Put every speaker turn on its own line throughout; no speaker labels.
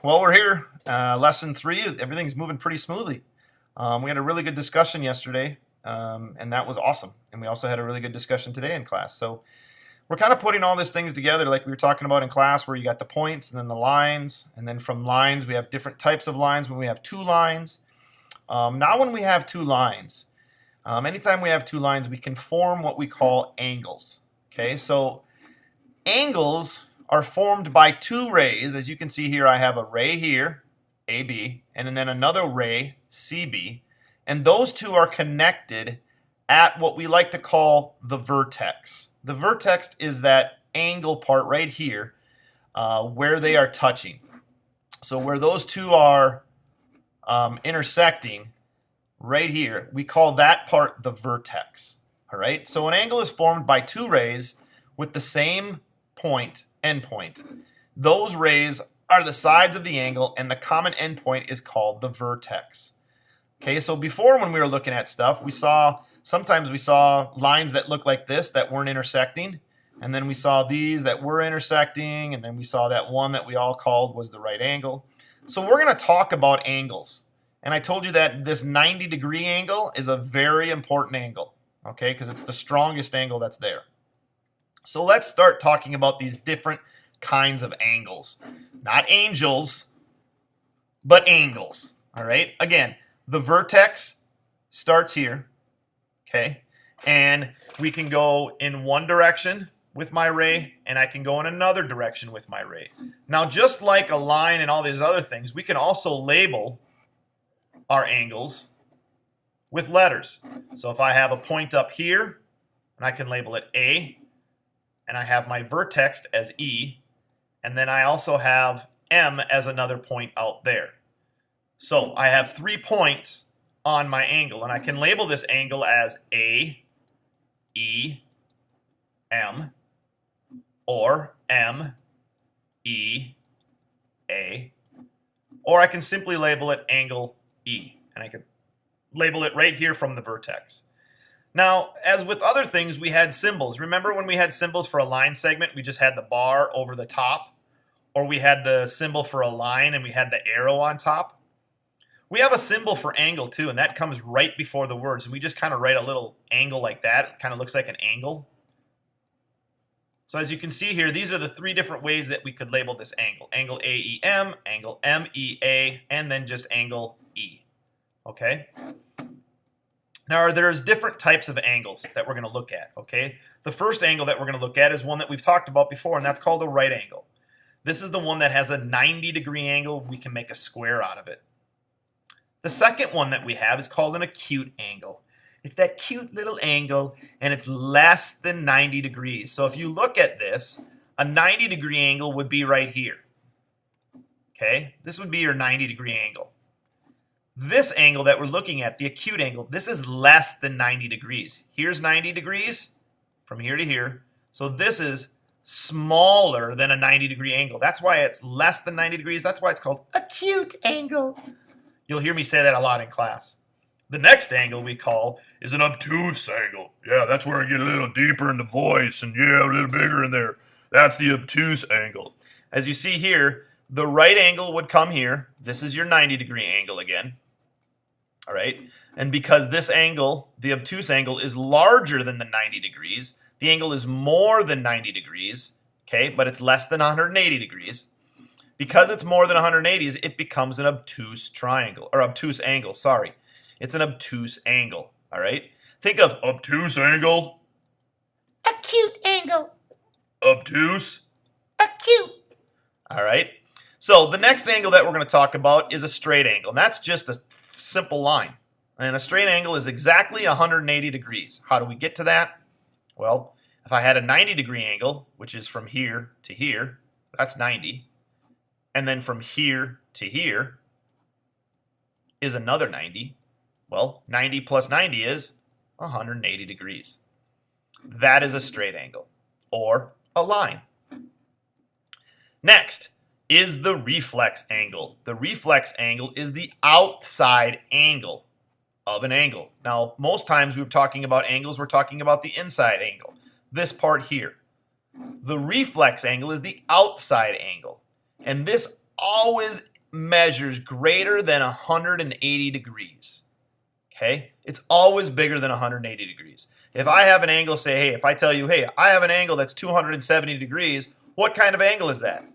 Well, we're here. Lesson 3. Everything's moving pretty smoothly. We had a really good discussion yesterday, and that was awesome. And we also had a really good discussion today in class. So we're kind of putting all these things together like we were talking about in class, where you got the points and then the lines. And then from lines, we have different types of lines when we have two lines. Now when we have two lines, anytime we have two lines, we can form what we call angles. Okay, so angles are formed by two rays. As you can see here, I have a ray here, AB, and then another ray, CB, and those two are connected at what we like to call the vertex. The vertex is that angle part right here where they are touching. So where those two are intersecting right here, we call that part the vertex. All right, so an angle is formed by two rays with the same point, endpoint. Those rays are the sides of the angle, and the common endpoint is called the vertex. Okay, so before when we were looking at stuff, sometimes we saw lines that look like this that weren't intersecting, and then we saw these that were intersecting, and then we saw that one that we all called was the right angle. So we're going to talk about angles. And I told you that this 90-degree angle is a very important angle, okay, because it's the strongest angle that's there. So let's start talking about these different kinds of angles. Not angels, but angles. All right? Again, the vertex starts here, okay? And we can go in one direction with my ray, and I can go in another direction with my ray. Now, just like a line and all these other things, we can also label our angles with letters. So if I have a point up here, and I can label it A, and I have my vertex as E, and then I also have M as another point out there. So I have 3 points on my angle, and I can label this angle as A, E, M, or M, E, A, or I can simply label it angle E, and I can label it right here from the vertex. Now, as with other things, we had symbols. Remember when we had symbols for a line segment, we just had the bar over the top? Or we had the symbol for a line and we had the arrow on top? We have a symbol for angle too, and that comes right before the words. And we just kind of write a little angle like that. It kind of looks like an angle. So as you can see here, these are the 3 different ways that we could label this angle. Angle AEM, angle MEA, and then just angle E. Okay? Now, there's different types of angles that we're going to look at, okay? The first angle that we're going to look at is one that we've talked about before, and that's called a right angle. This is the one that has a 90-degree angle. We can make a square out of it. The second one that we have is called an acute angle. It's that cute little angle, and it's less than 90 degrees. So if you look at this, a 90-degree angle would be right here, okay? This would be your 90-degree angle. This angle that we're looking at, the acute angle, this is less than 90 degrees. Here's 90 degrees from here to here. So this is smaller than a 90-degree angle. That's why it's less than 90 degrees. That's why it's called acute angle. You'll hear me say that a lot in class. The next angle we call is an obtuse angle. Yeah, that's where I get a little deeper in the voice and yeah, a little bigger in there. That's the obtuse angle. As you see here, the right angle would come here. This is your 90-degree angle again. All right, and because this angle, the obtuse angle, is larger than the 90 degrees, the angle is more than 90 degrees, okay, but it's less than 180 degrees. Because it's more than 180, it becomes an obtuse triangle, or obtuse angle, sorry. It's an obtuse angle, all right? Think of obtuse angle,
Acute angle.
obtuse,
Acute.
all right? So the next angle that we're going to talk about is a straight angle, and that's just a simple line. And a straight angle is exactly 180 degrees. How do we get to that? Well, if I had a 90-degree angle, which is from here to here, that's 90. And then from here to here is another 90. Well, 90 plus 90 is 180 degrees. That is a straight angle, or a line. Next is the reflex angle. The reflex angle is the outside angle of an angle. Now, most times we're talking about angles, we're talking about the inside angle, this part here. The reflex angle is the outside angle. And this always measures greater than 180 degrees. Okay? It's always bigger than 180 degrees. If I have an angle, say, hey, if I tell you, hey, I have an angle that's 270 degrees, what kind of angle is that?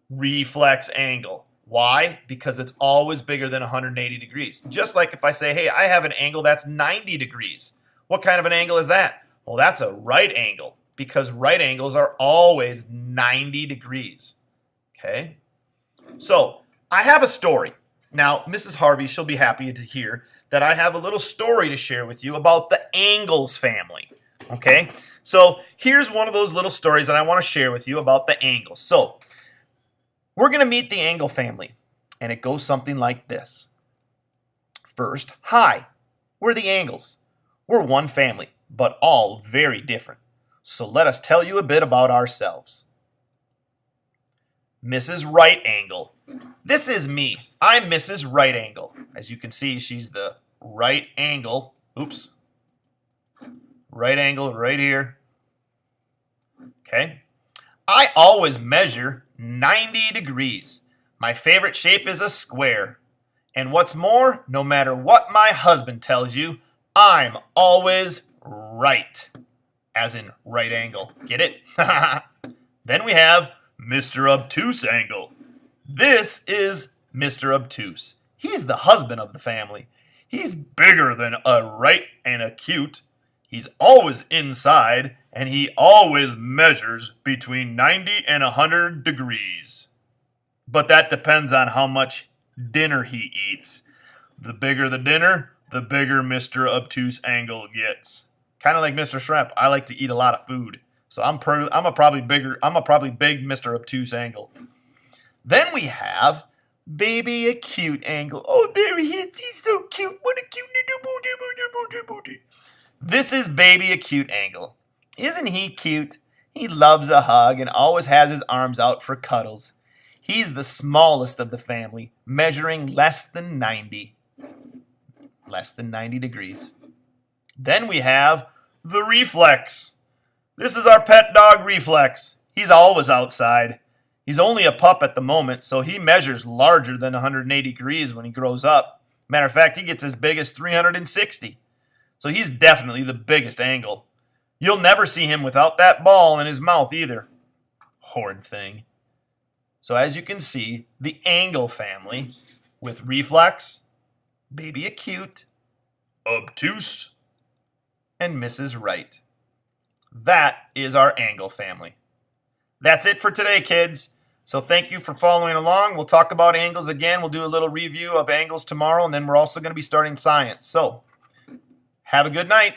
Reflex angle. Why? Because it's always bigger than 180 degrees. Just like if I say, hey, I have an angle that's 90 degrees. What kind of an angle is that? Well, that's a right angle, because right angles are always 90 degrees. Okay? So, I have a story. Now, Mrs. Harvey, she'll be happy to hear that I have a little story to share with you about the Angles family. Okay? So, here's one of those little stories that I want to share with you about the Angles. So, we're going to meet the Angle family, and it goes something like this. First, hi, we're the Angles. We're one family, but all very different. So let us tell you a bit about ourselves. Mrs. Right Angle. This is me. I'm Mrs. Right Angle. As you can see, she's the right angle. Oops. Right angle right here. Okay. I always measure 90 degrees. My favorite shape is a square. And what's more, no matter what my husband tells you, I'm always right. As in right angle. Get it? Then we have Mr. Obtuse Angle. This is Mr. Obtuse. He's the husband of the family. He's bigger than a right and acute. He's always inside, and he always measures between 90 and 100 degrees. But that depends on how much dinner he eats. The bigger the dinner, the bigger Mr. Obtuse Angle gets. Kind of like Mr. Shrimp, I like to eat a lot of food. So I'm a probably big Mr. Obtuse Angle. Then we have Baby Acute Angle. Oh, there he is. He's so cute. What a cute little booty. This is Baby Acute Angle. Isn't he cute? He loves a hug and always has his arms out for cuddles. He's the smallest of the family, measuring less than 90 degrees. Then we have the Reflex. This is our pet dog Reflex. He's always outside. He's only a pup at the moment, so he measures larger than 180 degrees when he grows up. Matter of fact, he gets as big as 360. So he's definitely the biggest Angle. You'll never see him without that ball in his mouth either. Horrid thing. So as you can see, the Angle family with Reflex, Baby Acute, Obtuse, and Mrs. Right. That is our Angle family. That's it for today, kids. So thank you for following along. We'll talk about angles again. We'll do a little review of angles tomorrow, and then we're also going to be starting science. So have a good night.